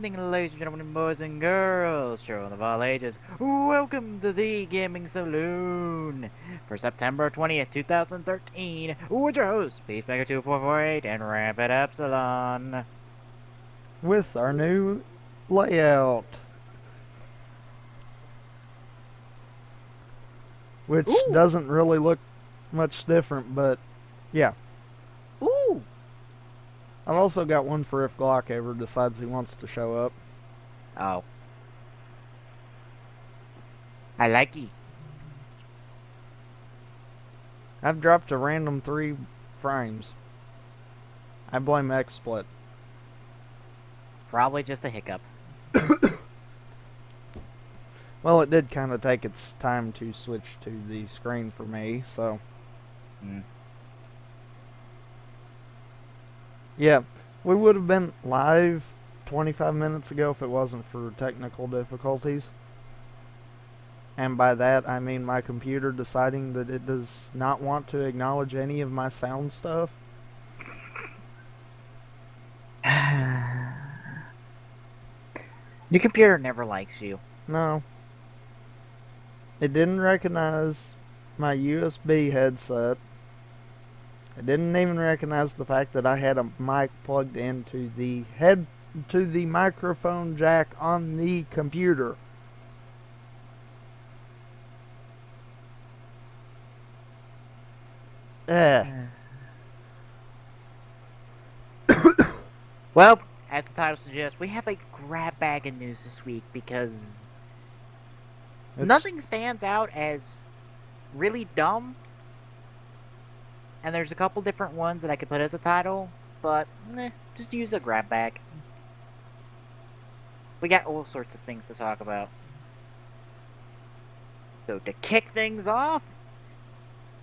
evening, ladies and gentlemen, boys and girls, children of all ages. Welcome to the Gaming Saloon for September 20th, 2013. With your host, Peacemaker2448 and Rampant Epsilon. With our new layout, which doesn't really look much different, but yeah. Ooh! I've also got one for if Glock ever decides he wants to show up. Oh. I like it. I've dropped a random 3 frames. I blame XSplit. Probably just a hiccup. Well, it did kind of take its time to switch to the screen for me, so... Yeah, we would have been live 25 minutes ago if it wasn't for technical difficulties. And by that, I mean my computer deciding that it does not want to acknowledge any of my sound stuff. Your computer never likes you. No. It didn't recognize my USB headset. It didn't even recognize the fact that I had a mic plugged into the microphone jack on the computer. Well, as the title suggests, we have a grab bag of news this week because nothing stands out as really dumb. And there's a couple different ones that I could put as a title, but just use a grab bag. We got all sorts of things to talk about. So to kick things off,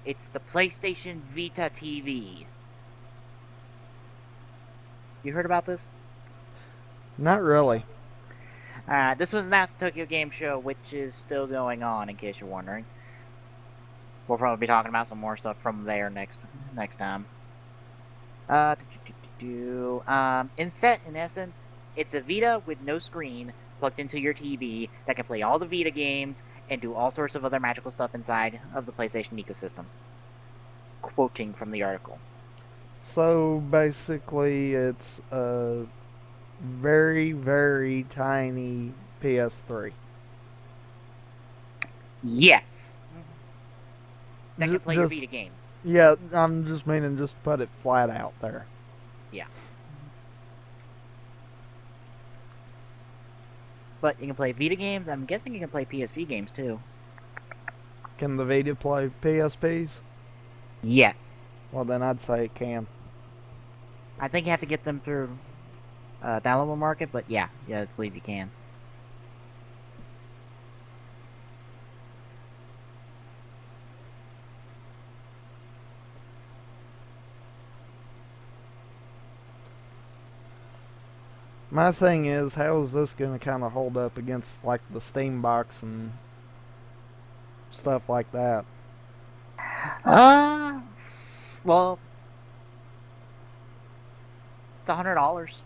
it's the PlayStation Vita TV. You heard about this? Not really. This was announced at Tokyo Game Show, which is still going on, in case you're wondering. We'll probably be talking about some more stuff from there next time. In essence, it's a Vita with no screen plugged into your TV that can play all the Vita games and do all sorts of other magical stuff inside of the PlayStation ecosystem. Quoting from the article. So basically, it's a very, very tiny PS3. Yes. That can play your Vita games. Yeah, I'm just meaning just put it flat out there. Yeah. But you can play Vita games. I'm guessing you can play PSP games too. Can the Vita play PSPs? Yes. Well, then I'd say it can. I think you have to get them through downloadable market, but yeah, I believe you can. My thing is, how is this going to kind of hold up against, like, the Steam box and stuff like that? Well, it's $100.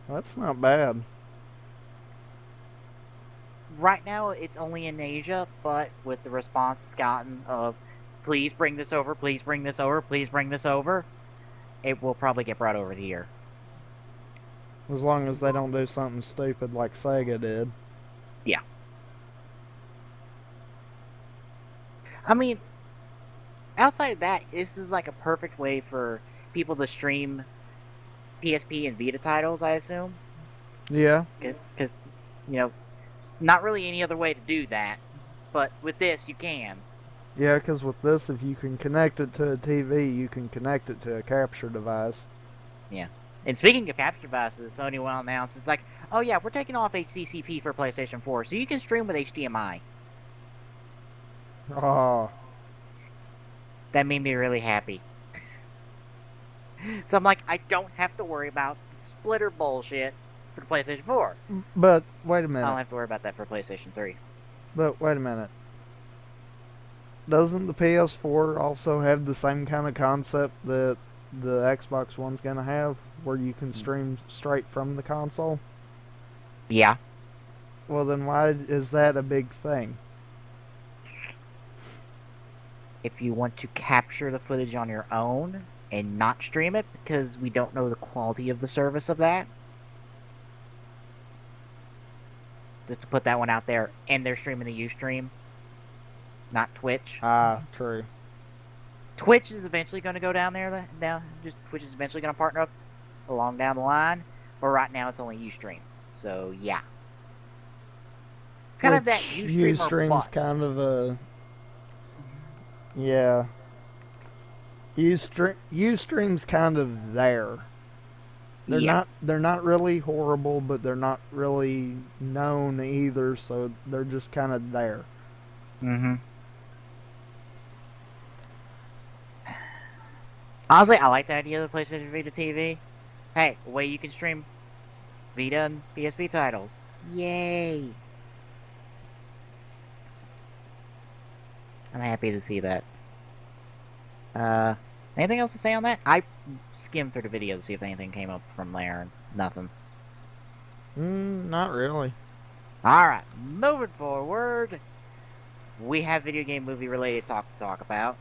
That's not bad. Right now, it's only in Asia, but with the response it's gotten of, please bring this over, please bring this over, please bring this over, it will probably get brought over here. As long as they don't do something stupid like Sega did. Yeah. I mean, outside of that, this is like a perfect way for people to stream PSP and Vita titles, I assume. Yeah. Because, not really any other way to do that. But with this, you can. Yeah, because with this, if you can connect it to a TV, you can connect it to a capture device. Yeah. And speaking of capture devices, Sony will announce, it's like, oh yeah, we're taking off HDCP for PlayStation 4, so you can stream with HDMI. Oh. That made me really happy. So I'm like, I don't have to worry about the splitter bullshit for the PlayStation 4. But, wait a minute. I don't have to worry about that for PlayStation 3. But, wait a minute. Doesn't the PS4 also have the same kind of concept that the Xbox One's gonna have? where you can stream straight from the console. Yeah. Well, then why is that a big thing? If you want to capture the footage on your own and not stream it, because we don't know the quality of the service of that. Just to put that one out there, and they're streaming the Ustream, not Twitch. Ah, true. Twitch is eventually going to go down there. Twitch is eventually going to partner up along down the line, but right now it's only Ustream. So yeah, it's kind of that Ustream or bust. Kind of a yeah. Ustream's kind of there. They're not really horrible, but they're not really known either, so they're just kind of there. Mm-hmm. Honestly, I like the idea of the PlayStation Vita TV. Hey, a way you can stream Vita and PSP titles. Yay! I'm happy to see that. Anything else to say on that? I skimmed through the video to see if anything came up from there, and nothing. Not really. Alright, moving forward. We have video game movie related talk to talk about.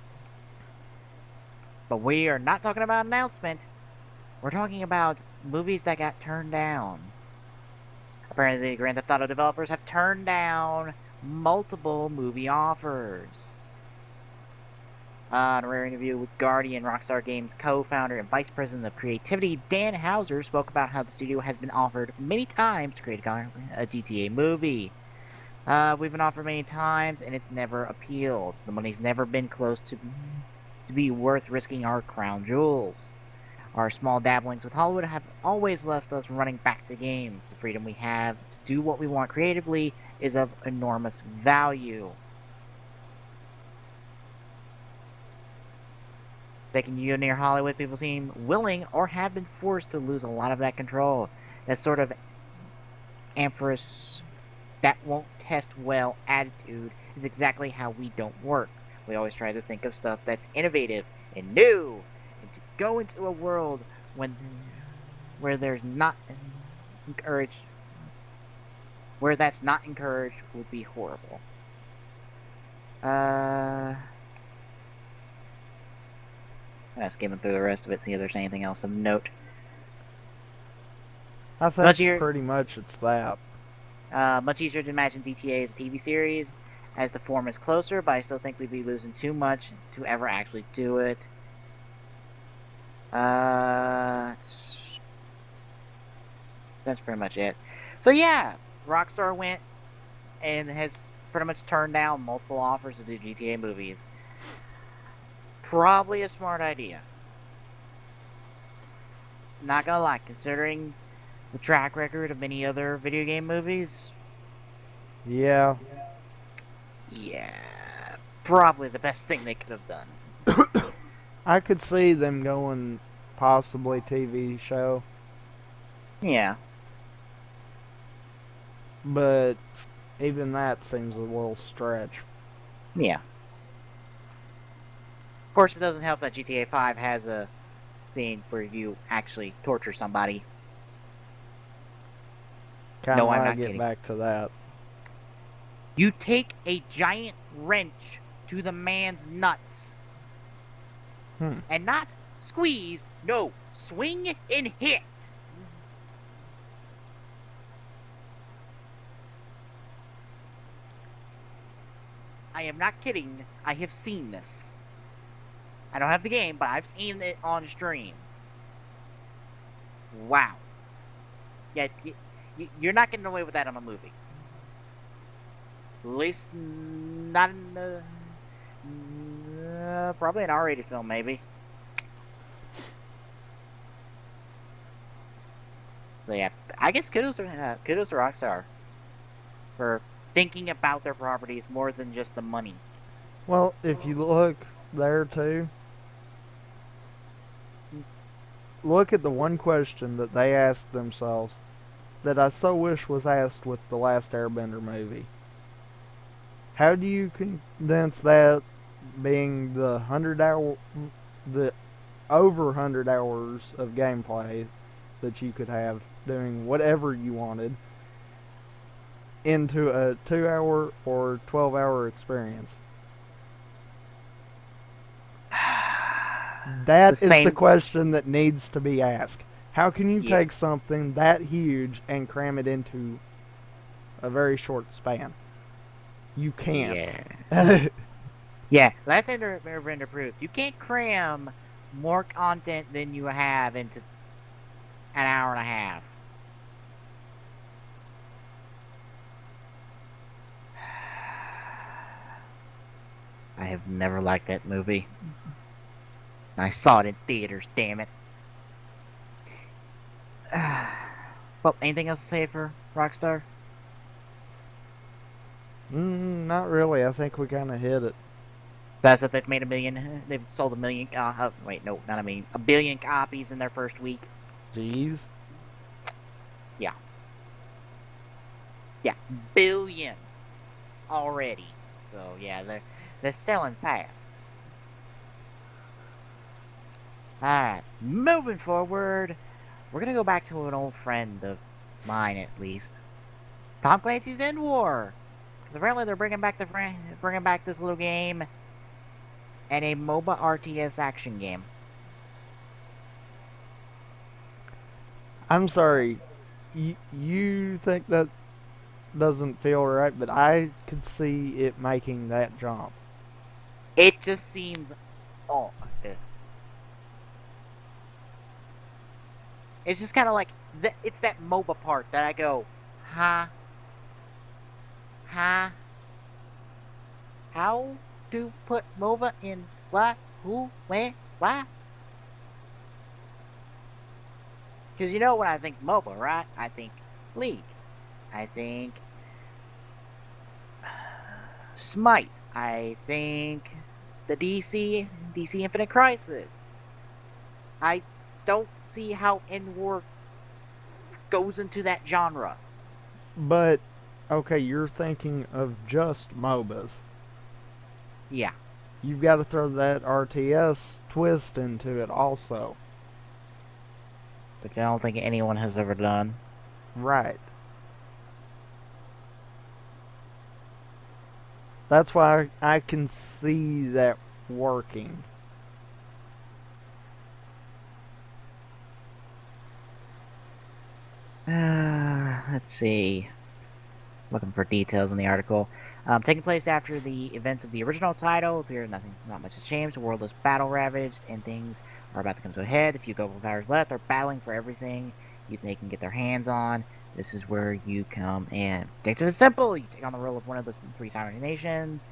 But we are not talking about an announcement. We're talking about movies that got turned down. Apparently, the Grand Theft Auto developers have turned down multiple movie offers. In a rare interview with Guardian, Rockstar Games co-founder and vice president of creativity Dan Houser spoke about how the studio has been offered many times to create a GTA movie. We've been offered many times, and it's never appealed. The money's never been close to be worth risking our crown jewels. Our small dabblings with Hollywood have always left us running back to games. The freedom we have to do what we want creatively is of enormous value. Taking you near Hollywood, people seem willing or have been forced to lose a lot of that control. That sort of amorphous, that won't test well attitude is exactly how we don't work. We always try to think of stuff that's innovative and new, and to go into a world where there's not encouraged, where that's not encouraged would be horrible. I'm skimming through the rest of it, see if there's anything else of note. I think pretty much it's that. Much easier to imagine GTA as a TV series, as the form is closer, but I still think we'd be losing too much to ever actually do it. That's pretty much it. So yeah, Rockstar went and has pretty much turned down multiple offers to do GTA movies. Probably a smart idea. Not gonna lie, considering the track record of many other video game movies. Yeah. Yeah, probably the best thing they could have done. I could see them going possibly TV show. Yeah. But even that seems a little stretch. Yeah. Of course, it doesn't help that GTA 5 has a scene where you actually torture somebody. Kinda no, I'm not kidding. Back to that. You take a giant wrench to the man's nuts. And not squeeze, no, swing and hit. I am not kidding. I have seen this. I don't have the game, but I've seen it on stream. Wow. Yeah, you're not getting away with that on a movie. At least not in the... probably an R-rated film, maybe. So yeah, I guess kudos to Rockstar for thinking about their properties more than just the money. Well, if you look there too, look at the one question that they asked themselves that I so wish was asked with the last Airbender movie. How do you condense that being the over 100 hours of gameplay that you could have doing whatever you wanted into a 2-hour or 12-hour experience? That is the question that needs to be asked. How can you take something that huge and cram it into a very short span? You can't. Yeah. Yeah, last time they've been approved. You can't cram more content than you have into an hour and a half. I have never liked that movie. I saw it in theaters, damn it. Well, anything else to say for Rockstar? Not really. I think we kind of hit it. That's that they've made 1 million. They've sold 1 million. Wait, no, not 1 million. 1 billion copies in their first week. Jeez. Yeah. Yeah, billion already. So yeah, they're selling fast. All right, moving forward, we're gonna go back to an old friend of mine, at least. Tom Clancy's End War. Because apparently they're bringing back this little game and a MOBA RTS action game. I'm sorry. You think that doesn't feel right, but I could see it making that jump. It just seems odd. It's just kind of like it's that MOBA part that I go, huh? How to put MOBA in what? Who? Where? Why? Because you know when I think MOBA, right? I think League. I think Smite. I think the DC Infinite Crisis. I don't see how End War goes into that genre. But okay, you're thinking of just MOBAs. Yeah. You've got to throw that RTS twist into it also. Which I don't think anyone has ever done. Right. That's why I can see that working. Let's see. Looking for details in the article. Taking place after the events of the original title, appears not much has changed. The world is battle ravaged, and things are about to come to a head. The few global powers left are battling for everything they can get their hands on. This is where you come in. Objective is simple. You take on the role of one of the 3 sovereign nations,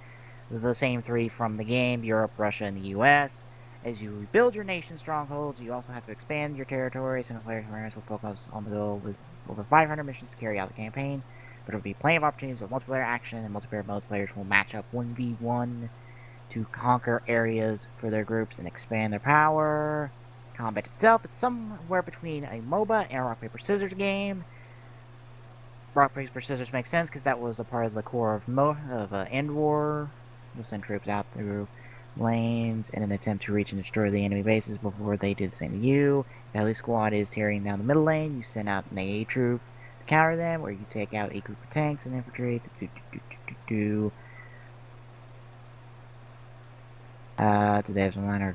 the same 3 from the game: Europe, Russia, and the U.S. As you rebuild your nation's strongholds, you also have to expand your territory. Single player experience will focus on the goal with over 500 missions to carry out the campaign. But there will be plenty of opportunities of multiplayer action, and multiplayer mode players will match up 1v1 to conquer areas for their groups and expand their power. Combat itself is somewhere between a MOBA and a rock, paper, scissors game. Rock, paper, scissors makes sense because that was a part of the core of End War. You'll send troops out through lanes in an attempt to reach and destroy the enemy bases before they do the same to you. If the Heli squad is tearing down the middle lane, you send out an AA troop to counter them, or you take out a group of tanks and infantry to they have some line or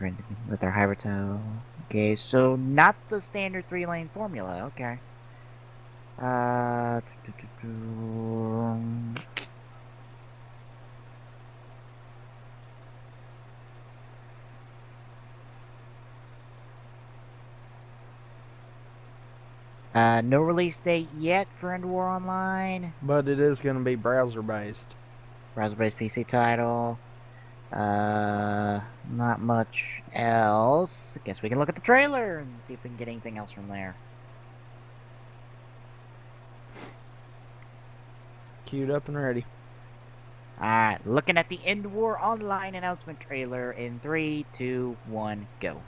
with their hybrid tow. Okay, so not the standard 3-lane formula. Okay. No release date yet for End War Online. But it is going to be browser-based. Browser-based PC title. Not much else. I guess we can look at the trailer and see if we can get anything else from there. Queued up and ready. Alright, looking at the End War Online announcement trailer in 3, 2, 1, go.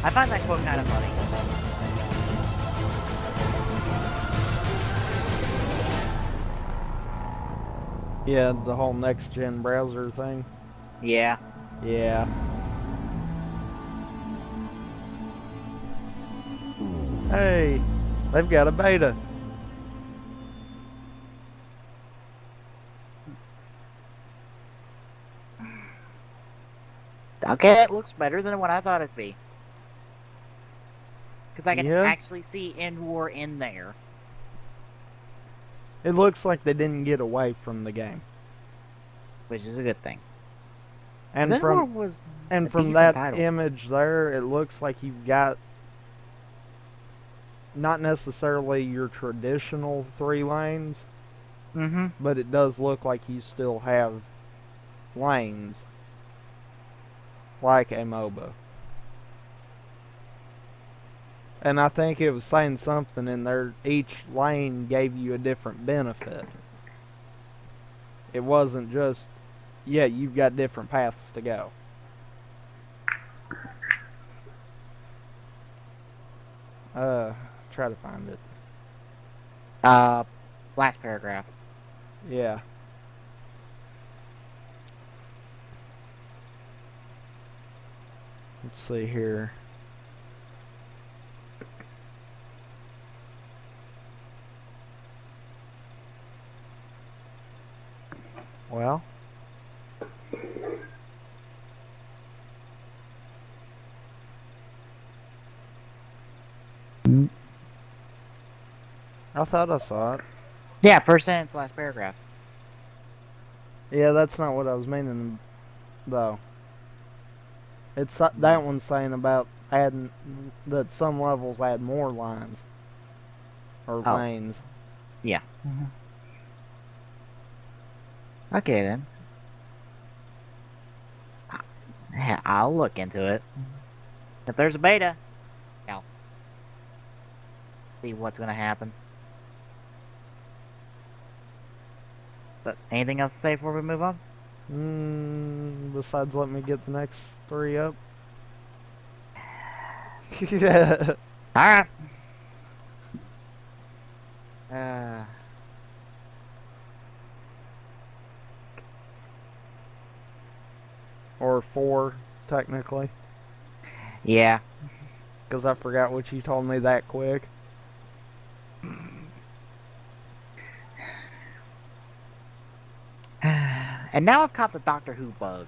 I find that quote kind of funny. Yeah, the whole next-gen browser thing. Yeah. Yeah. Hey, they've got a beta. Okay, it looks better than what I thought it'd be. Because I can Yeah. actually see End War in there. It looks like they didn't get away from the game. Which is a good thing. And End War from was and a from decent that title. image there, it looks like you've got not necessarily your traditional 3 lanes, but it does look like you still have lanes like a MOBA. And I think it was saying something in there, each lane gave you a different benefit. It wasn't just, yeah, you've got different paths to go. Try to find it. Last paragraph. Yeah. Let's see here. Well, I thought I saw it. Yeah, first sentence, last paragraph. Yeah, that's not what I was meaning, though. It's that one's saying about adding that some levels add more lines or lanes. Yeah. Okay then. Yeah, I'll look into it. If there's a beta, I'll see what's gonna happen. But anything else to say before we move on? Besides, let me get the next 3 up. Yeah. Alright. Or 4, technically. Yeah. Because I forgot what you told me that quick. And now I've caught the Doctor Who bug.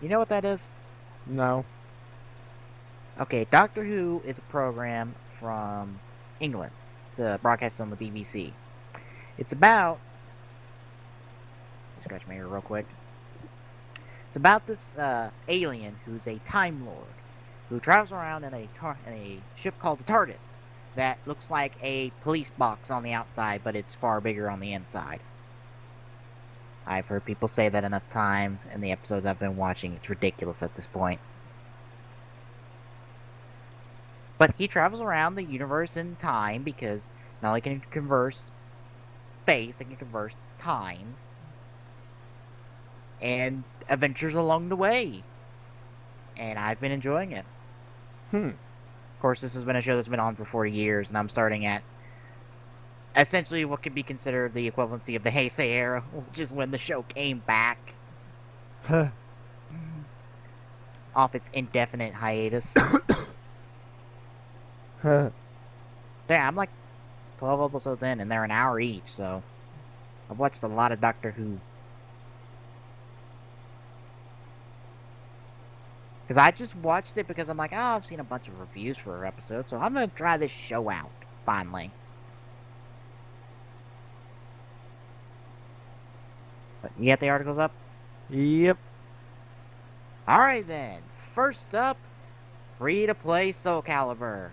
You know what that is? No. Okay, Doctor Who is a program from England to broadcast on the BBC. It's about... Scratch my ear real quick. It's about this alien who's a Time Lord who travels around in a ship called the TARDIS that looks like a police box on the outside, but it's far bigger on the inside. I've heard people say that enough times in the episodes I've been watching. It's ridiculous at this point. But he travels around the universe in time because not only can he converse space, he can converse time. And adventures along the way. And I've been enjoying it. Of course, this has been a show that's been on for 40 years, and I'm starting at essentially what could be considered the equivalency of the Heisei era, which is when the show came back off its indefinite hiatus. Yeah, I'm like 12 episodes in, and they're an hour each, so I've watched a lot of Doctor Who. Because I just watched it because I'm like, oh, I've seen a bunch of reviews for an episode, so I'm going to try this show out, finally. But you got the articles up? Yep. Alright then. First up, free-to-play Soulcalibur.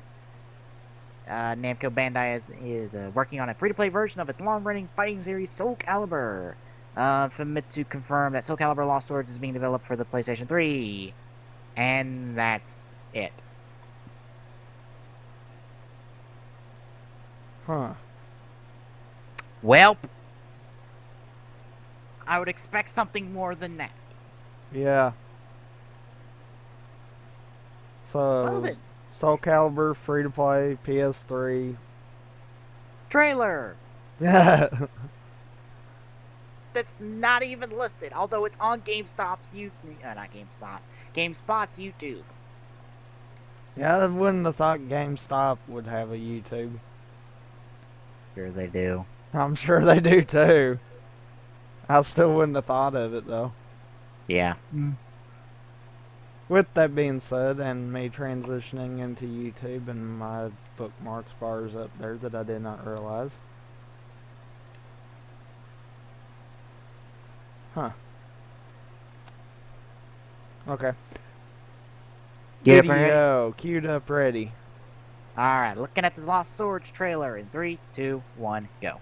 Namco Bandai is working on a free-to-play version of its long-running fighting series, Soulcalibur. Famitsu confirmed that Soulcalibur Lost Swords is being developed for the PlayStation 3. And that's it. Huh. Well, I would expect something more than that. Yeah. Well So, then, Soulcalibur, free to play, PS3. trailer. Yeah. That's not even listed, although it's on GameStop's not GameSpot, GameSpot's YouTube. Yeah, I wouldn't have thought GameStop would have a YouTube. Sure they do. I'm sure they do too. I still wouldn't have thought of it though. Yeah. With that being said, and me transitioning into YouTube and my bookmarks bars up there that I did not realize. Huh. Okay. Get it ready? Video queued up ready. Alright, looking at this Lost Swords trailer in 3, 2, 1, go.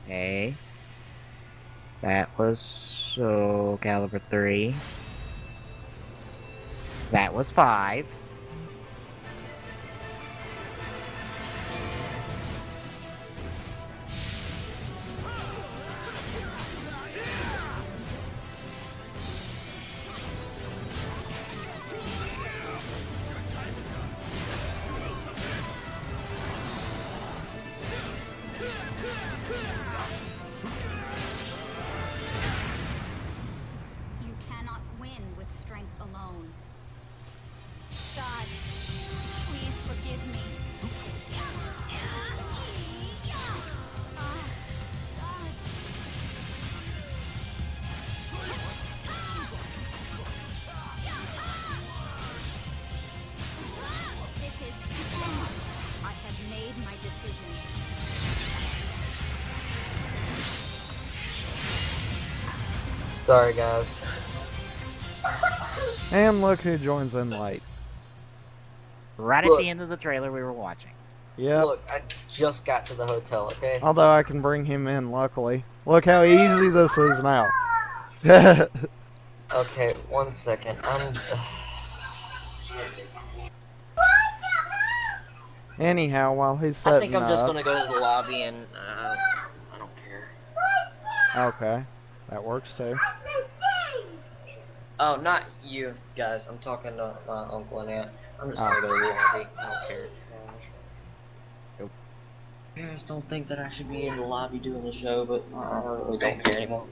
Okay. That was Soulcalibur 3. That was 5. You cannot win with strength alone. God, please forgive me. This is I have made my decisions. Sorry, guys. And look who joins in late. Right at Look. the end of the trailer we were watching. Yep. Look, I just got to the hotel, okay? Although I can bring him in, luckily. Look how easy this is now. Okay, 1 second. Anyhow, while he's setting I think I'm just up, gonna go to the lobby and I don't care. okay, that works too. Oh, not you guys. I'm talking to my uncle and aunt. I'm just gonna go to the lobby. I don't care. Nope. Parents don't think that I should be in the lobby doing the show, but I really don't care anymore.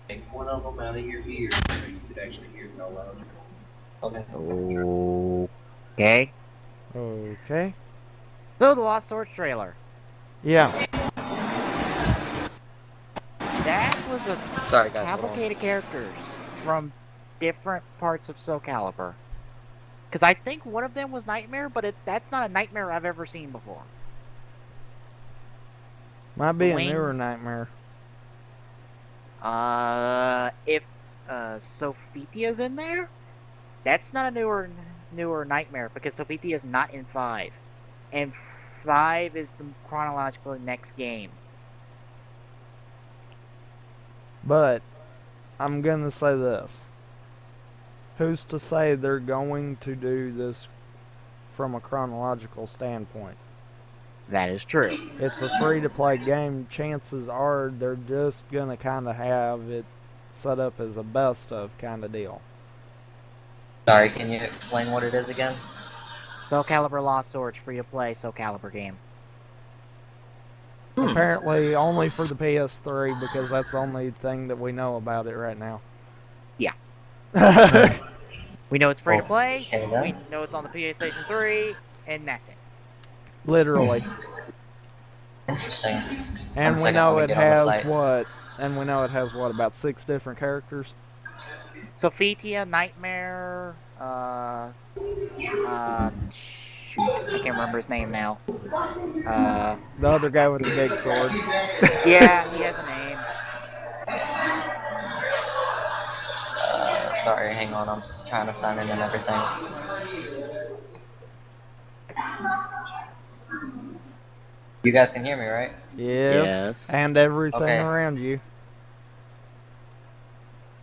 Take one of them out of your ear so you could actually hear it all loud. Okay. Okay. Okay. So the Lost Swords trailer. Yeah. That was a Sorry, guys. hold on. cavalcade of characters from different parts of Soulcalibur. Because I think one of them was Nightmare, but that's not a Nightmare I've ever seen before. Might be a newer Wings. nightmare. If Sophitia's in there, that's not a newer Nightmare because Sophitia's not in 5, and 5 is the chronological next game. But I'm gonna say this. Who's to say they're going to do this from a chronological standpoint? That is true. It's a free-to-play game. Chances are they're just gonna kind of have it set up as a best-of kind of deal. Sorry, can you explain what it is again? Soulcalibur Lost Swords, free to play Soulcalibur game. Apparently only for the PS3 because that's the only thing that we know about it right now. Yeah. We know it's free to play. Okay, then. We know it's on the PlayStation 3, and that's it. Literally. Interesting. And 1 we second, know let me it get on the has site. what? And we know it has what, about 6 different characters? Sophitia, Nightmare, shoot, I can't remember his name now. The other guy with the big sword. Yeah, he has a name. Sorry, hang on. I'm trying to sign in and everything. You guys can hear me, right? Yes. Yes. And everything Okay. around you.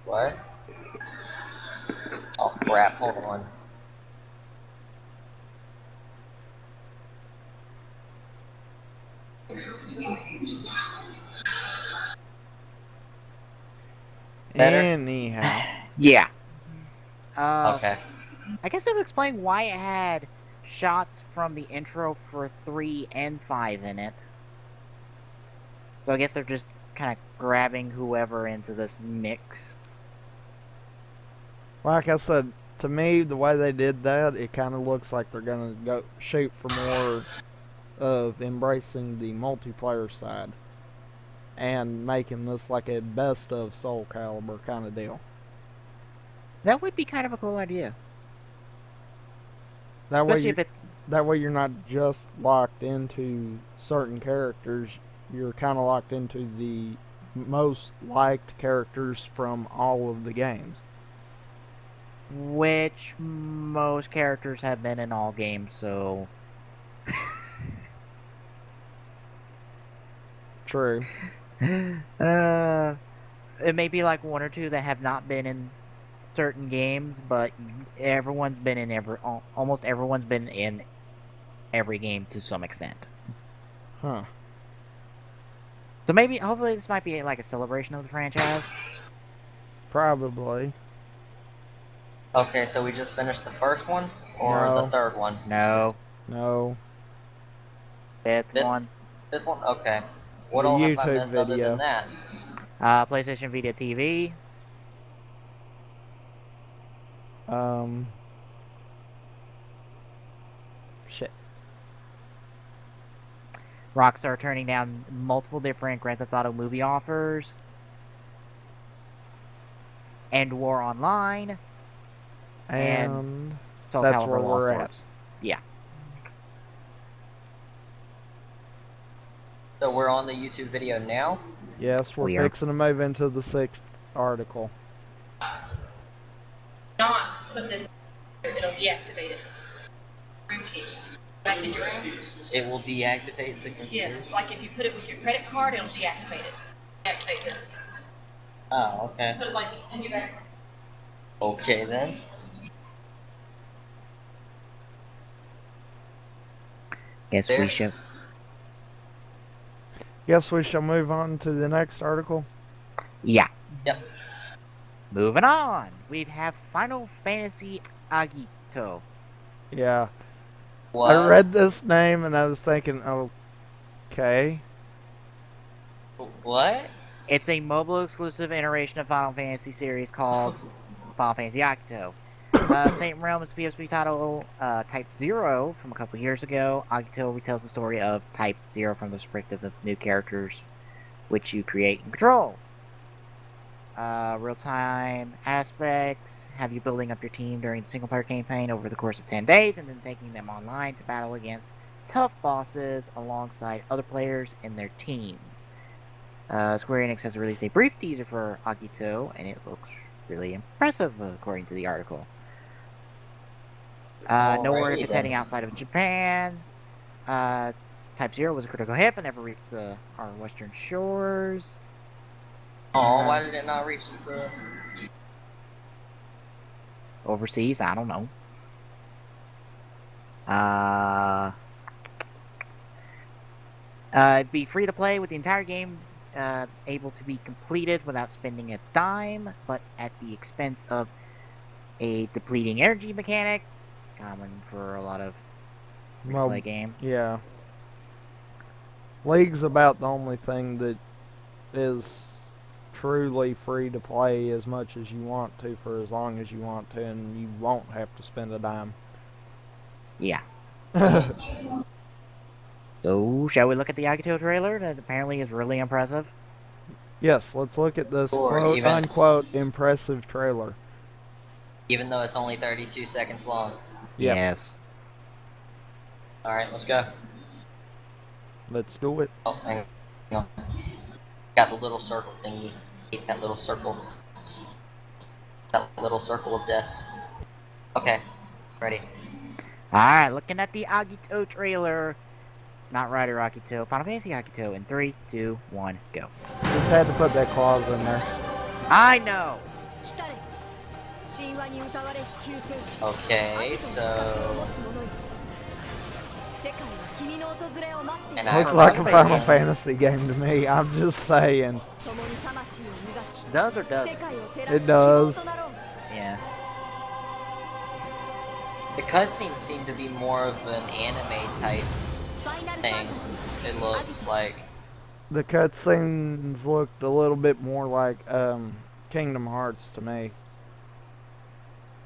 What? Oh crap, hold on. Better? Anyhow. Yeah. Okay. I guess I've explained why it had shots from the intro for 3 and 5 in it. So I guess they're just kind of grabbing whoever into this mix. Like I said, to me, the way they did that, it kind of looks like they're gonna go shoot for more of embracing the multiplayer side and making this like a best of Soulcalibur kind of deal. That would be kind of a cool idea. That way, Especially if it's... that way you're not just locked into certain characters. You're kind of locked into the most liked characters from all of the games. Which most characters have been in all games, so... True. It may be like 1 or 2 that have not been in certain games, but everyone's been in almost everyone's been in every game to some extent. Huh. So maybe, hopefully this might be like a celebration of the franchise. Probably. Okay, so we just finished the first one? Or No. the third one? No. No. Fifth one. Fifth one? Okay. What The all have I YouTube missed other video. than that? PlayStation Vita TV. Shit. Rockstar turning down multiple different Grand Theft Auto movie offers. End War Online. And Soul that's Calibur where Lost we're at. Swords. Yeah. So we're on the YouTube video now? yes, we're We are. fixing to move into the 6th article. Not put this here, it'll deactivate it. Room key. Back in your room? It will deactivate the computer? Yes, like if you put it with your credit card, it'll deactivate it. Deactivate this. Oh, okay. Put it like in your back. Okay then. Guess There. we should. Guess we shall move on to the next article. Yeah. Yep. Moving on. We have Final Fantasy Agito. Yeah. What? I read this name and I was thinking, okay. What? It's a mobile exclusive iteration of Final Fantasy series called Final Fantasy Agito. Same realm as the PSP title Type 0 from a couple years ago. Agito retells the story of Type 0 from the perspective of new characters, which you create and control. Real-time aspects have you building up your team during the single-player campaign over the course of 10 days, and then taking them online to battle against tough bosses alongside other players and their teams. Square Enix has released a brief teaser for Agito, and it looks really impressive according to the article. No word if it's heading outside of Japan. Type 0 was a critical hit, but never reached our western shores. Oh, why did it not reach the... Overseas, I don't know. It'd be free to play with the entire game able to be completed without spending a dime, but at the expense of a depleting energy mechanic, common for a lot of free-to-play game. Yeah. League's about the only thing that is truly free to play as much as you want to for as long as you want to, and you won't have to spend a dime. Yeah. So, shall we look at the Agito trailer that apparently is really impressive? Yes, let's look at this Or quote even- unquote impressive trailer. Even though it's only 32 seconds long. Yep. Yes. Alright, let's go. Let's do it. Oh, hang on. Got the little circle thingy. Hate that little circle. That little circle of death. Okay, ready. Alright, looking at the Agito trailer. Not Rider Agito, Final Fantasy Agito in 3, 2, 1, go. Just had to put that clause in there. I know! Okay, so... And I Looks like a Final Final Fantasy. Fantasy game to me. I'm just saying. Does or doesn't? It does. Yeah. The cutscenes seem to be more of an anime type thing, it looks like. The cutscenes looked a little bit more like Kingdom Hearts to me.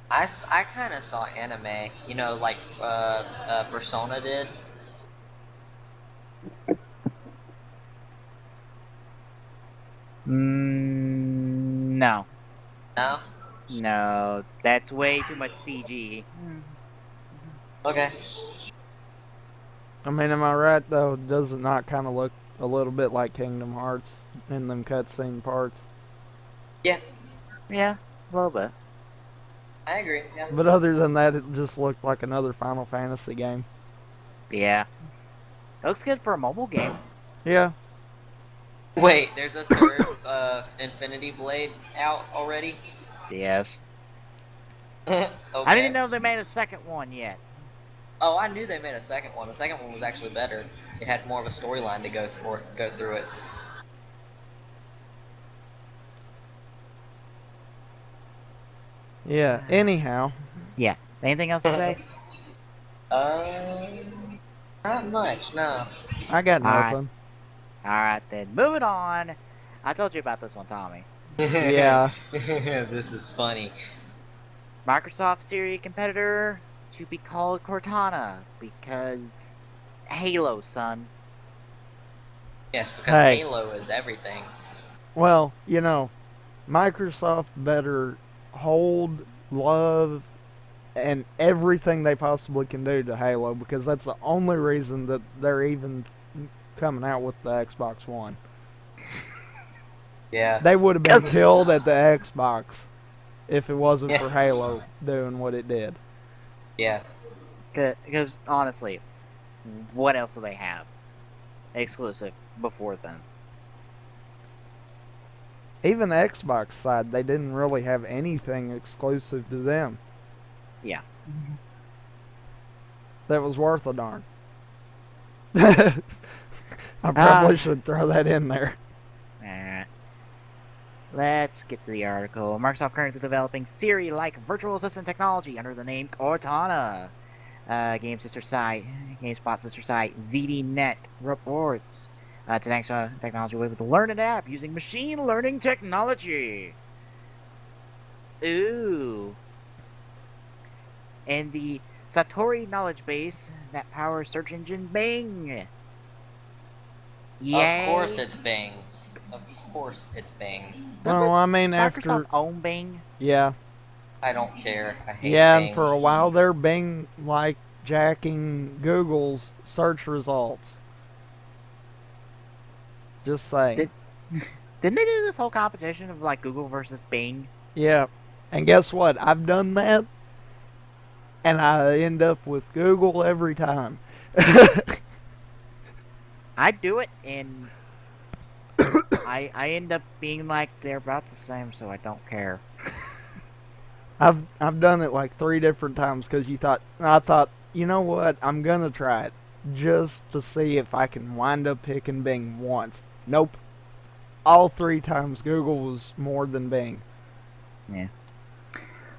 I kind of saw anime, you know, like Persona did. No. No? No. That's way too much CG. Okay. I mean, am I right though? Does it not kind of look a little bit like Kingdom Hearts in them cutscene parts? Yeah, Yeah, a little bit. I agree. Yeah. But other than that, it just looked like another Final Fantasy game. Yeah. It looks good for a mobile game. Yeah. Wait, there's a third Infinity Blade out already? Yes. Okay. I didn't know they made a second one yet. Oh, I knew they made a second one. The second one was actually better. It had more of a storyline to go through it. Yeah. Anyhow. Yeah. Anything else to say? Not much, no. I got Alright. nothing. Alright then. Moving on. I told you about this one, Tommy. Yeah. This is funny. Microsoft Siri competitor to be called Cortana because Halo, son. Yes, because Hey. Halo is everything. Well, you know, Microsoft better hold, love, and everything they possibly can do to Halo, because that's the only reason that they're even coming out with the Xbox One. Yeah. They would have been killed at the Xbox if it wasn't Yeah. for Halo doing what it did. Yeah. Because, honestly, what else do they have exclusive before then? Even the Xbox side, they didn't really have anything exclusive to them Yeah. that was worth a darn. I probably should throw that in there. Alright. Let's get to the article. Microsoft currently developing Siri-like virtual assistant technology under the name Cortana. GameSpot sister site ZDNet reports. Technology will be able to learn an app using machine learning technology. Ooh. And the Satori knowledge base that powers search engine Bing. Yay. Of course it's Bing. Of course it's Bing. Doesn't Well, I mean, Microsoft after... own Bing? Yeah. I don't care. I hate Yeah, Bing. and for a while there, Bing like jacking Google's search results. Just saying. Didn't they do this whole competition of like Google versus Bing? Yeah. And guess what? I've done that, and I end up with Google every time. I do it, and I end up being like they're about the same, so I don't care. I've done it like 3 different times because I thought, you know what? I'm gonna try it just to see if I can wind up picking Bing once. Nope. All 3 times Google was more than Bing. Yeah.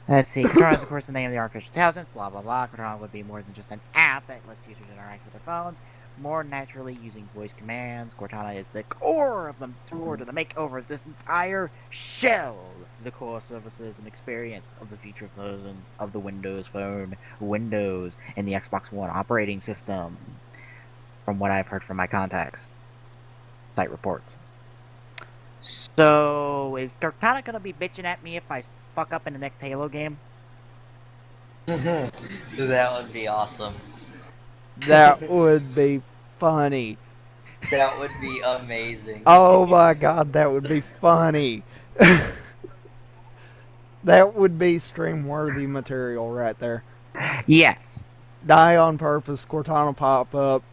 Let's see. Cortana is, of course, the name of the artificial intelligence. Blah blah blah. Cortana would be more than just an app that lets users interact with their phones more naturally using voice commands. Cortana is the core of the tour to the makeover of this entire shell. The core services and experience of the future versions of the Windows Phone, Windows, and the Xbox One operating system. From what I've heard from my contacts. Site reports. So, is Cortana gonna be bitching at me if I fuck up in the next Halo game? That would be awesome. That would be funny. That would be amazing. Oh my god, that would be funny. That would be stream-worthy material right there. Yes. Die on purpose, Cortana pop up.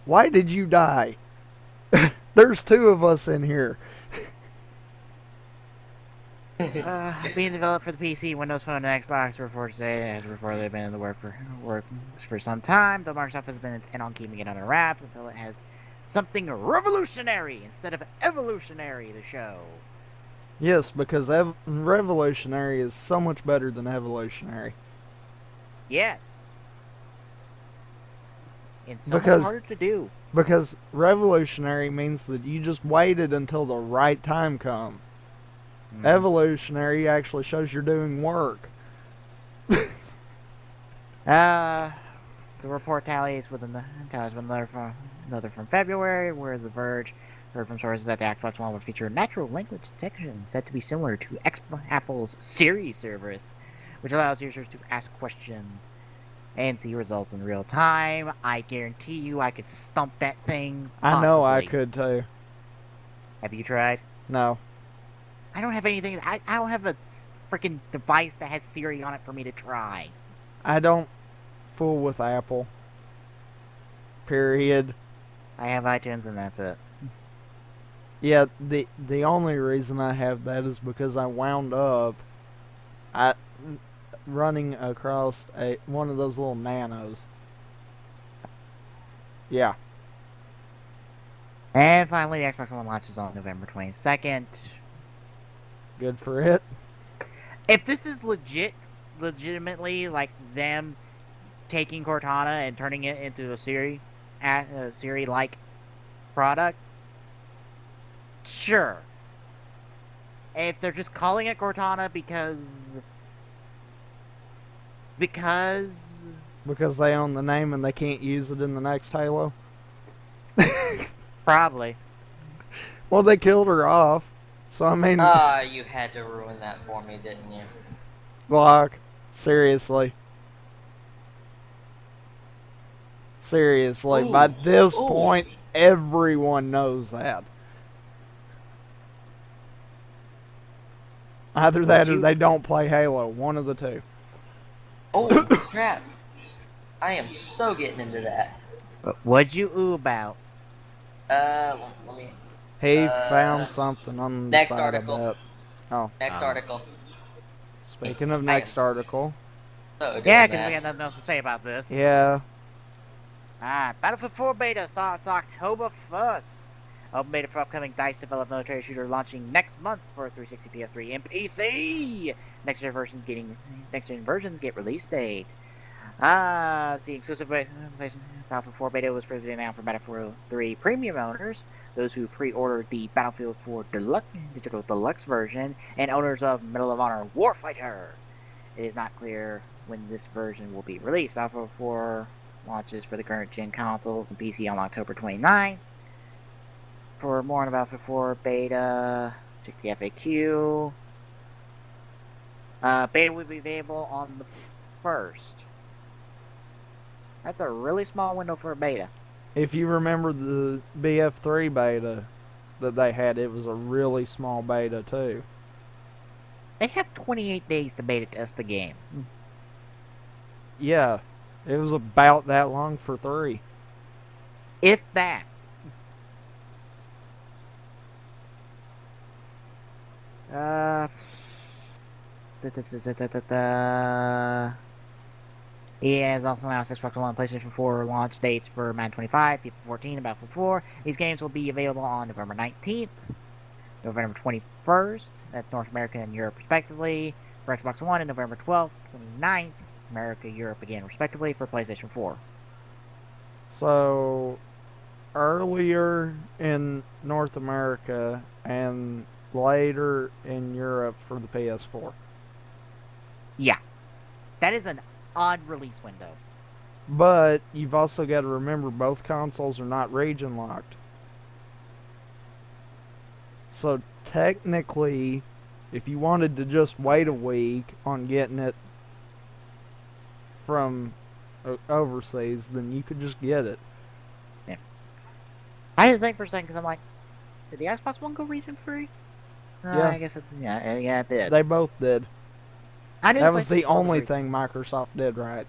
Why did you die? There's 2 of us in here. Being developed for the PC, Windows Phone, and Xbox. Reports say it has reportedly been in the works for some time, though Microsoft has been intent on keeping it under wraps until it has something revolutionary instead of evolutionary to show. Yes, because revolutionary is so much better than evolutionary. Yes. And so much harder to do. Because revolutionary means that you just waited until the right time comes. Evolutionary actually shows you're doing work. The report tallies with another from February, where The Verge heard from sources that the Xbox One would feature natural language detection said to be similar to Apple's Siri service, which allows users to ask questions and see results in real time. I guarantee you I could stump that thing. I know I could too. Have you tried? No. I don't have anything. I don't have a freaking device that has Siri on it for me to try. I don't fool with Apple. Period. I have iTunes and that's it. Yeah, the only reason I have that is because I wound up running across one of those little nanos. Yeah. And finally, the Xbox One launches on November 22nd. Good for it. If this is legitimately like them taking Cortana and turning it into a Siri-like product, sure. If they're just calling it Cortana because they own the name and they can't use it in the next Halo. Probably. Well, they killed her off. So, I mean... you had to ruin that for me, didn't you? Glock. Seriously. Seriously. By this point, everyone knows that. Either that or they don't play Halo. One of the two. Oh, crap. I am so getting into that. What'd you ooh about? Let me... He found something on the next side article. of that. Oh. Next article. Speaking of next article. So yeah, because we had nothing else to say about this. Yeah. Battlefield 4 beta starts October 1st. Open beta for upcoming DICE-developed military shooter launching next month for 360, PS3, and PC. Next gen versions get release date. The exclusive Battlefield 4 beta was previously announced for Battlefield 3 premium owners, those who pre-ordered the Battlefield 4 Digital Deluxe version, and owners of Medal of Honor Warfighter. It is not clear when this version will be released. Battlefield 4 launches for the current gen consoles and PC on October 29th. For more on Battlefield 4 beta, check the FAQ. Beta will be available on the 1st. That's a really small window for a beta. If you remember the BF3 beta that they had, it was a really small beta too. They have 28 days to beta test the game. Yeah, it was about that long for 3. If that. EA has also announced Xbox One and PlayStation 4 launch dates for Madden 25, FIFA 14, and Battlefield 4. These games will be available on November 19th, November 21st, that's North America and Europe respectively, for Xbox One, and November 12th, 29th, America, Europe again respectively, for PlayStation 4. So, earlier in North America and later in Europe for the PS4. Yeah. That is an odd release window. But you've also got to remember both consoles are not region locked. So technically, if you wanted to just wait a week on getting it from overseas, then you could just get it. Yeah. I had to think for a second because I'm like, did the Xbox One go region free? Yeah. I guess it it did. They both did. I knew That was PlayStation the 4 only was thing Microsoft did right.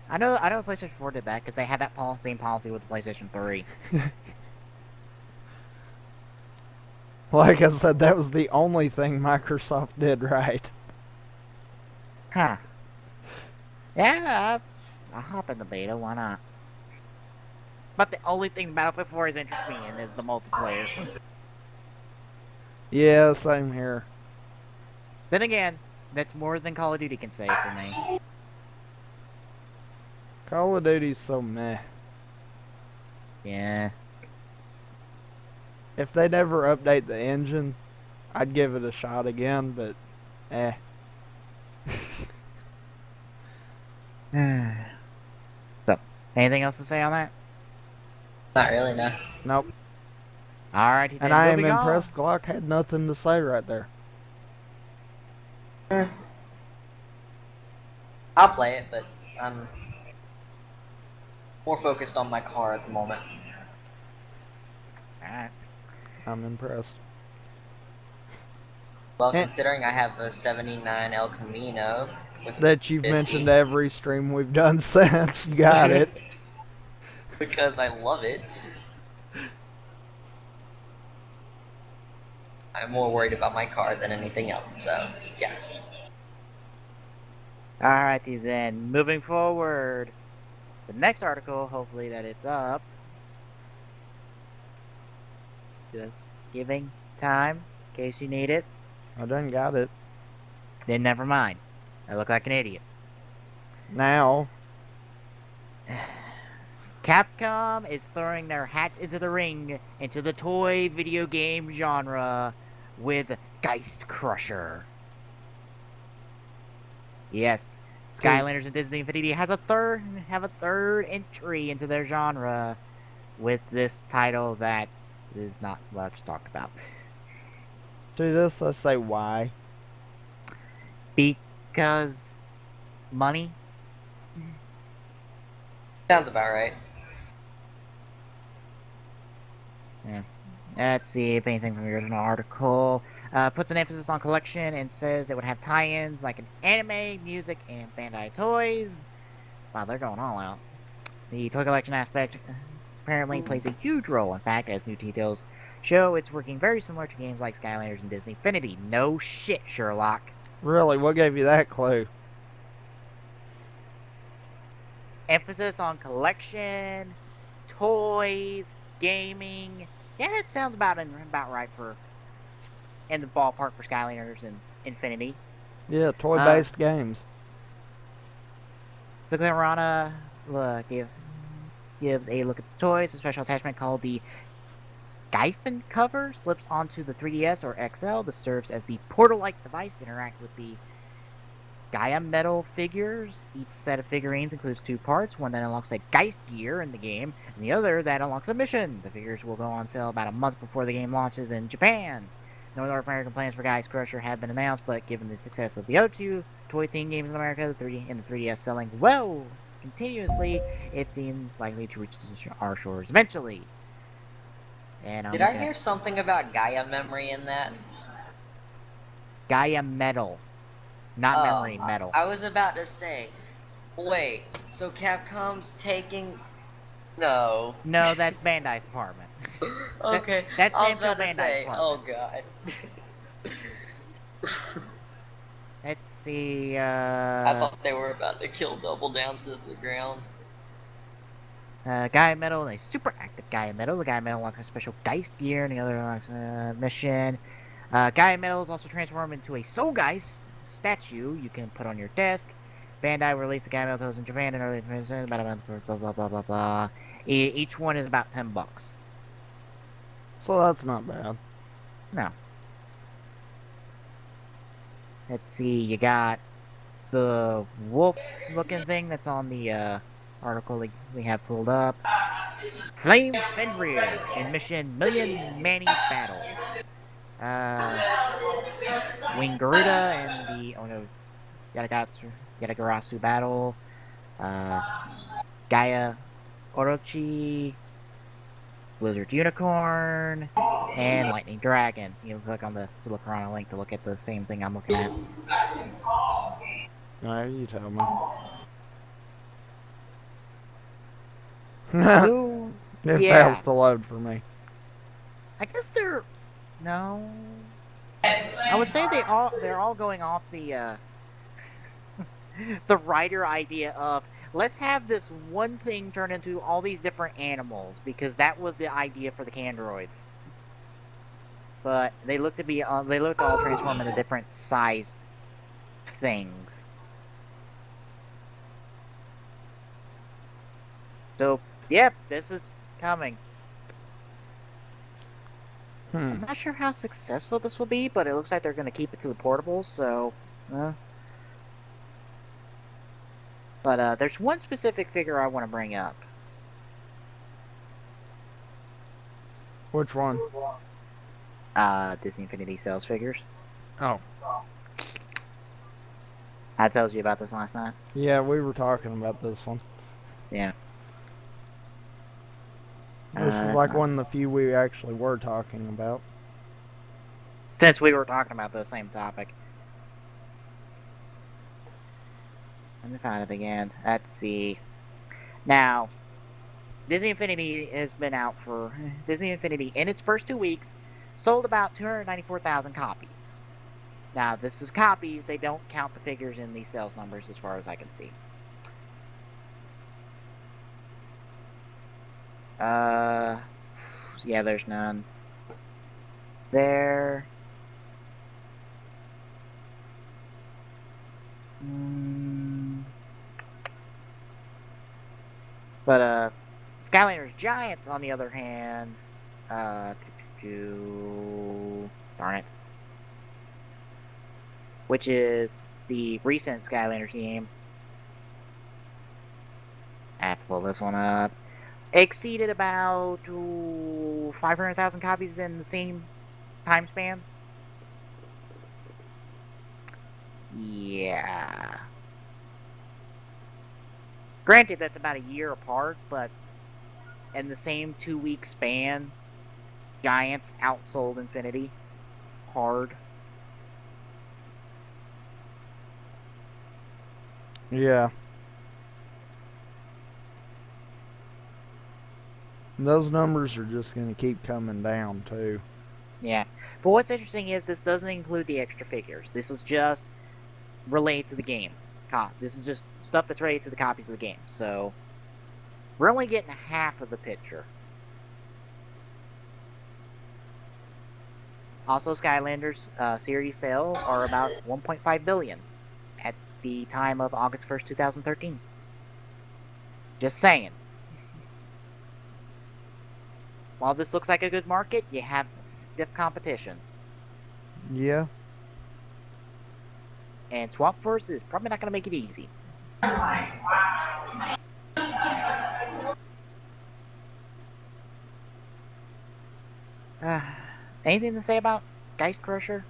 I know PlayStation 4 did that because they had that same policy with the PlayStation 3. Like I said, that was the only thing Microsoft did right. Huh. Yeah, I'll hop in the beta, why not? But the only thing Battlefield 4 is interested me in is the multiplayer. Yeah, same here. Then again, that's more than Call of Duty can say for me. Call of Duty's so meh. Yeah. If they never update the engine, I'd give it a shot again, but eh. So, anything else to say on that? Not really, no. Nope. Alrighty then, And I am moving on. impressed Glock had nothing to say right there. I'll play it, but I'm more focused on my car at the moment. Alright. I'm impressed. Well, Eh. considering I have a 79 El Camino. With That you've 50, mentioned every stream we've done since. You got it. because I love it. I'm more worried about my car than anything else, so yeah. Alrighty then, moving forward. The next article, hopefully that it's up. Just giving time in case you need it. I done got it. Then never mind. I look like an idiot. Now, Capcom is throwing their hats into the ring into the toy video game genre with Gaist Crusher. Yes, Skylanders and Disney Infinity have a third entry into their genre with this title that is not much talked about. to this I say why. Because money. Sounds about right. Yeah. Let's see if anything from the original article puts an emphasis on collection and says it would have tie-ins like an anime, music, and Bandai toys. Wow, they're going all out. The toy collection aspect apparently plays a huge role. In fact, as new details show, it's working very similar to games like Skylanders and Disney Infinity. No shit, Sherlock. Really, what gave you that clue? Emphasis on collection, toys, gaming. Yeah, that sounds about right for in the ballpark for Skylanders and Infinity. Yeah, toy-based games. The Glarana gives a look at the toys. A special attachment called the Gyphon cover slips onto the 3DS or XL. This serves as the portal-like device to interact with the Gaia Metal figures. Each set of figurines includes two parts, one that unlocks a Geist gear in the game, and the other that unlocks a mission. The figures will go on sale about a month before the game launches in Japan. No North American plans for Gaist Crusher have been announced, but given the success of the O2 toy-themed games in America, the 3DS selling well continuously, it seems likely to reach our shores eventually. And Did I hear something about Gaia memory in that? Gaia Metal. Not memory, metal. I was about to say, wait, so Capcom's taking... No. No, that's Bandai's department. Okay, that's I was Namco about to Bandai's say, department. oh god. Let's see, I thought they were about to kill Double down to the ground. Gaia Metal and a super active Gaia Metal. The Gaia Metal unlocks a special Geist gear, and the other unlocks a mission. Gaia Metal is also transformed into a Soul Geist statue you can put on your desk. Bandai released the Gaia Metal toys in Japan in early about a month, blah blah blah blah blah. Each one is about $10. So that's not bad. No. Let's see, you got the wolf-looking thing that's on the article that we have pulled up. Flame Fenrir in mission Million Manny Battle. Wing Garuda and the Yatagarasu battle. Gaia Orochi, Blizzard Unicorn, and Lightning Dragon. You can click on the Silicon link to look at the same thing I'm looking at. Alright, you tell me. Ooh, It yeah. fails to load for me. I guess they're No. I would say they're all going off the the writer idea of let's have this one thing turn into all these different animals because that was the idea for the Candroids. But they look to all transform into different sized things. So, yep, this is coming. I'm not sure how successful this will be, but it looks like they're going to keep it to the portables, so... But there's one specific figure I want to bring up. Which one? Disney Infinity sales figures. Oh. I told you about this last night. Yeah, we were talking about this one. Yeah. This is like one of the few we actually were talking about. Since we were talking about the same topic. Let me find it again. Let's see. Now, Disney Infinity has been out for... Disney Infinity, in its first 2 weeks, sold about 294,000 copies. Now, this is copies. They don't count the figures in these sales numbers as far as I can see. Yeah, there's none. There. But, Skylanders Giants, on the other hand, darn it. Which is the recent Skylanders game. I have to pull this one up. Exceeded about 500,000 copies in the same time span. Yeah. Granted, that's about a year apart, but in the same 2-week span, Giants outsold Infinity hard. Yeah. Those numbers are just going to keep coming down, too. Yeah. But what's interesting is this doesn't include the extra figures. This is just related to the game. This is just stuff that's related to the copies of the game. So, we're only getting half of the picture. Also, Skylanders series sale are about 1.5 billion at the time of August 1st, 2013. Just saying. While this looks like a good market, you have stiff competition. Yeah. And Swampverse is probably not going to make it easy. Anything to say about Gaist Crusher?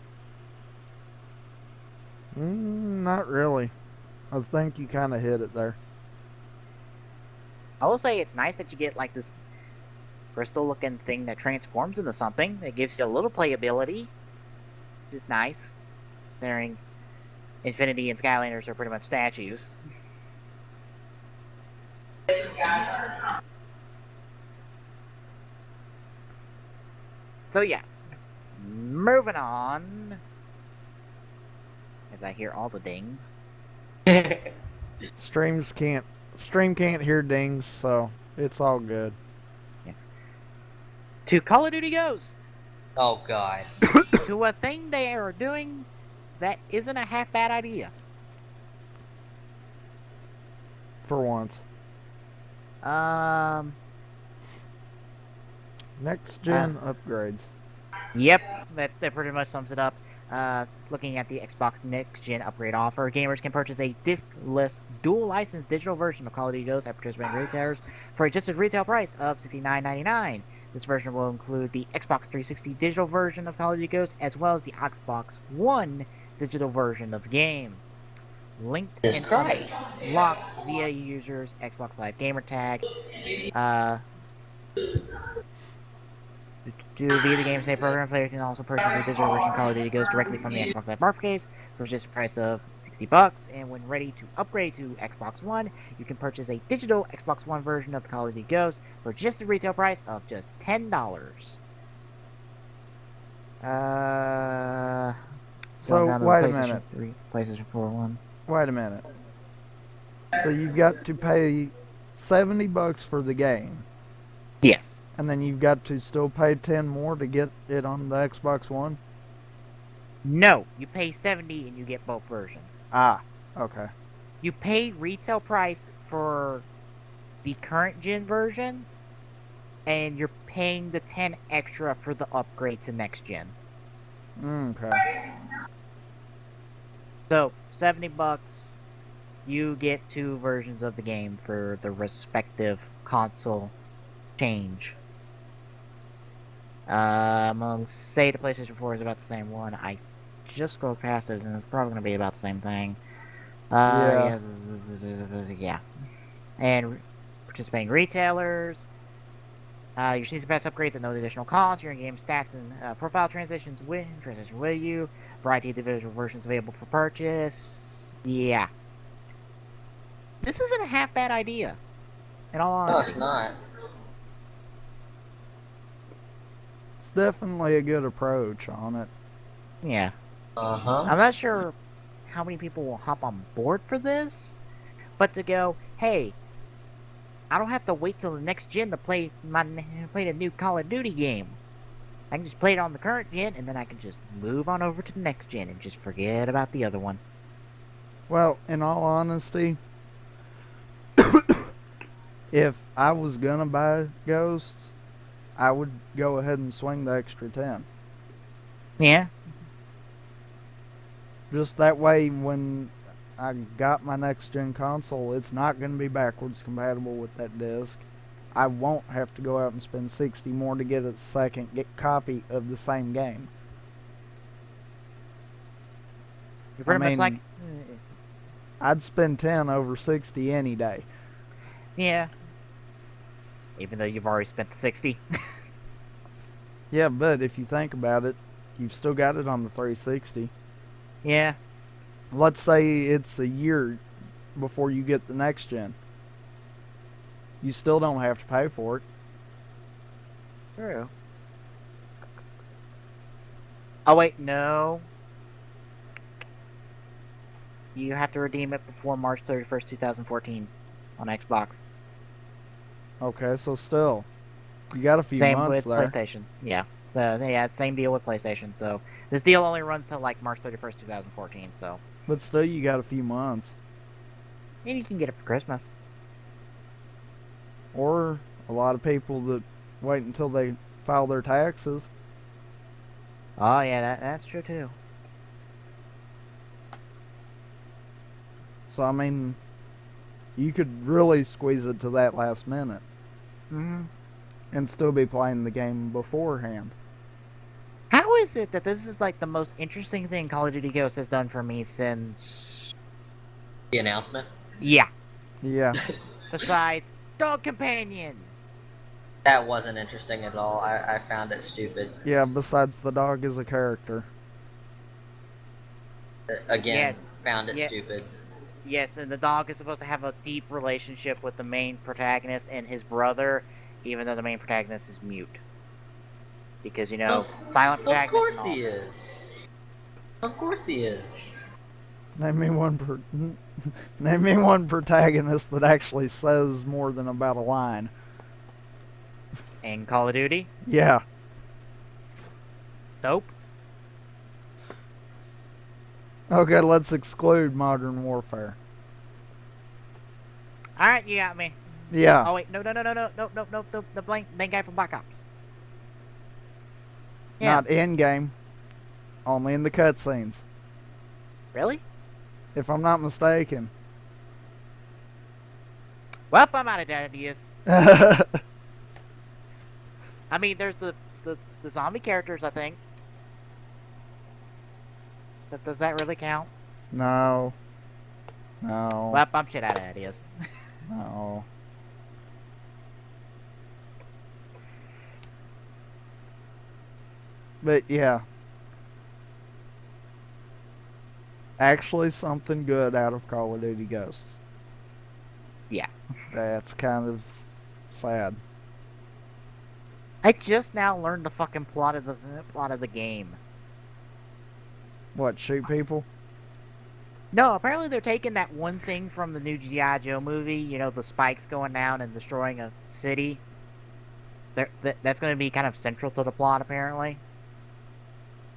Not really. I think you kind of hit it there. I will say it's nice that you get like this crystal looking thing that transforms into something that gives you a little playability, which is nice. Considering Infinity and Skylanders are pretty much statues. So yeah, moving on. As I hear all the dings. Stream can't hear dings, so it's all good. Yeah. To Call of Duty Ghost. Oh god. To a thing they are doing that isn't a half bad idea. For once. Next gen upgrades. Yep, that pretty much sums it up. Looking at the Xbox Next Gen upgrade offer, gamers can purchase a disc-less, dual-licensed digital version of Call of Duty Ghost at participating retailers for a adjusted retail price of $69.99. This version will include the Xbox 360 digital version of Call of Duty Ghost, as well as the Xbox One digital version of the game. Linked and locked via users' Xbox Live gamer tag. Via the Game Save program, player can also purchase a digital version of Call of Duty Ghost directly from the Xbox Live Marketplace for just a price of $60. And when ready to upgrade to Xbox One, you can purchase a digital Xbox One version of the Call of Duty Ghost for just a retail price of just $10. Going So down to the wait a PlayStation minute. 3, PlayStation 4 one. Wait a minute. So you've got to pay $70 for the game, Yes. and then you've got to still pay 10 more to get it on the Xbox One? No, you pay 70 and you get both versions. Ah, okay. You pay retail price for the current gen version, and you're paying the 10 extra for the upgrade to next gen. Okay. So, $70, you get 2 versions of the game for the respective console change. I'm gonna say the PlayStation 4 is about the same one. I just scrolled past it, and it's probably gonna be about the same thing. Yeah. Yeah. And participating retailers. Your season pass upgrades at no additional cost. Your in-game stats and profile transition with you. Variety of individual versions available for purchase. Yeah. This isn't a half bad idea. In all No, honesty. it's not. It's definitely a good approach on it. Yeah. Uh-huh. I'm not sure how many people will hop on board for this, but to go, hey, I don't have to wait till the next gen to play the new Call of Duty game. I can just play it on the current gen, and then I can just move on over to the next gen and just forget about the other one. Well, in all honesty, if I was gonna buy Ghosts, I would go ahead and swing the extra 10. Yeah. Just that way, when I got my next gen console, it's not going to be backwards compatible with that disc. I won't have to go out and spend 60 more to get a second copy of the same game. You're pretty much mean, like... I'd spend 10 over 60 any day. Yeah. Even though you've already spent the 60. Yeah, but if you think about it, you've still got it on the 360. Yeah. Let's say it's a year before you get the next gen. You still don't have to pay for it. True. Oh, wait, no. You have to redeem it before March 31st, 2014 on Xbox. Okay, so still, you got a few Same months with there. PlayStation. Yeah. So, yeah, same deal with PlayStation. So, this deal only runs till, like, March 31st, 2014, so... But still, you got a few months. And you can get it for Christmas. Or a lot of people that wait until they file their taxes. Oh, yeah, that's true, too. So, I mean, you could really squeeze it to that last minute. Mm-hmm. And still be playing the game beforehand. How is it that this is, like, the most interesting thing Call of Duty Ghosts has done for me since... The announcement? Yeah. Yeah. Besides, Dog Companion! That wasn't interesting at all. I found it stupid. Yeah, besides the dog is a character. Again, Yes. found it Yeah. stupid. Yes, and the dog is supposed to have a deep relationship with the main protagonist and his brother, even though the main protagonist is mute. Because, you know, silent Of protagonist course and all. he is. Of course he is. Name me one protagonist that actually says more than about a line. In Call of Duty? Yeah. Dope. Okay, let's exclude Modern Warfare. Alright, you got me. Yeah. Oh, wait, no, the main guy from Black Ops. Yeah. Not in-game. Only in the cutscenes. Really? If I'm not mistaken. Well, I'm out of ideas. I mean, there's the zombie characters, I think. But does that really count? No. No. Well, I'm shit out of ideas. No. But yeah. Actually something good out of Call of Duty Ghosts. Yeah. That's kind of sad. I just now learned the fucking plot of the game. What, shoot people? No, apparently they're taking that one thing from the new G.I. Joe movie, you know, the spikes going down and destroying a city. That's going to be kind of central to the plot, apparently.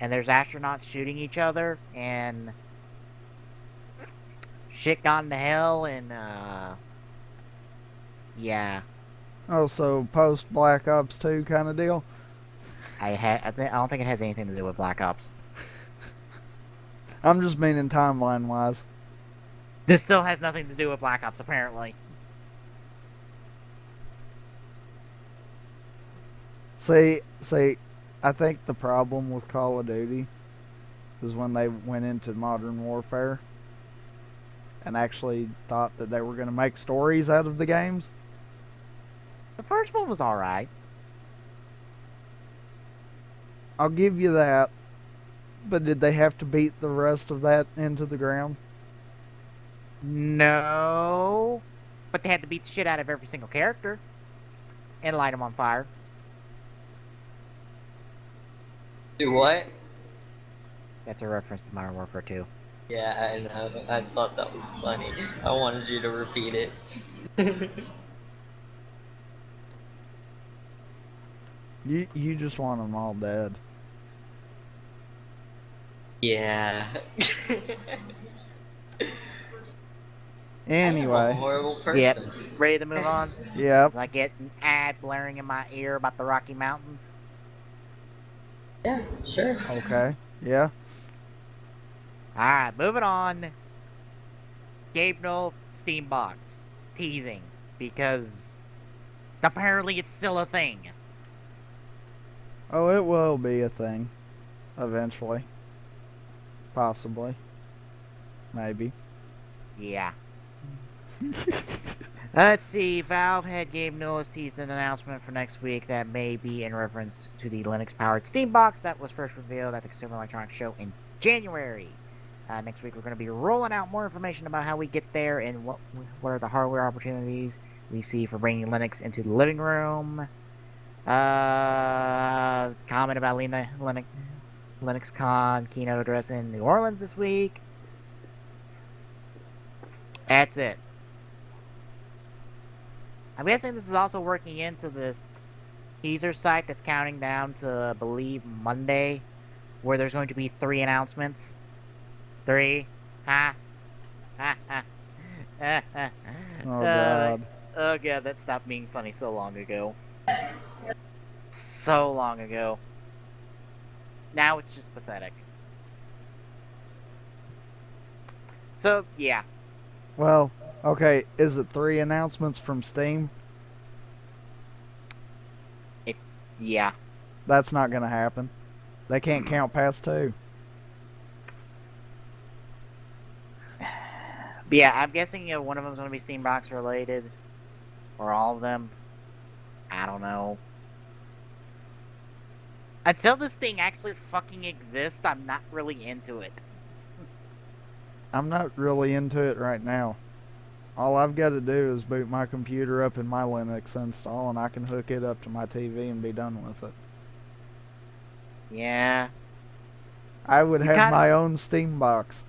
And there's astronauts shooting each other, and shit gone to hell, and, yeah. Oh, so post Black Ops 2 kind of deal? I don't think it has anything to do with Black Ops. I'm just meaning timeline-wise. This still has nothing to do with Black Ops, apparently. See, I think the problem with Call of Duty is when they went into Modern Warfare and actually thought that they were going to make stories out of the games. The first one was alright. I'll give you that. But did they have to beat the rest of that into the ground? No. But they had to beat the shit out of every single character and light them on fire. Do what? That's a reference to Modern Warfare 2. Yeah, I know. I thought that was funny. I wanted you to repeat it. You just want them all dead. Yeah. I'm a Anyway, horrible person. Yep. Ready to move on? yep. As I get an ad blaring in my ear about the Rocky Mountains. Yeah, sure. Okay. Yeah. Alright, moving on. Gabe Knoll Steam Box. Teasing. Because apparently it's still a thing. Oh, it will be a thing. Eventually. Possibly. Maybe. Yeah. Let's see. Valve head Gabe Newell has teased an announcement for next week that may be in reference to the Linux-powered Steam Box that was first revealed at the Consumer Electronics Show in January. Next week, we're going to be rolling out more information about how we get there and what are the hardware opportunities we see for bringing Linux into the living room. Comment about LinuxCon keynote address in New Orleans this week. That's it. I'm guessing this is also working into this teaser site that's counting down to, I believe, Monday, where there's going to be 3 announcements. 3. Ha. Ha ha. Oh, God. Oh, God, that stopped being funny so long ago. So long ago. Now it's just pathetic. So, yeah. Well, okay, is it 3 announcements from Steam? Yeah. That's not going to happen. They can't count past 2. But yeah, I'm guessing one of them's going to be Steambox related. Or all of them. I don't know. Until this thing actually fucking exists, I'm not really into it. I'm not really into it right now. All I've got to do is boot my computer up in my Linux install, and I can hook it up to my TV and be done with it. Yeah. I would You have kinda- my own Steam box.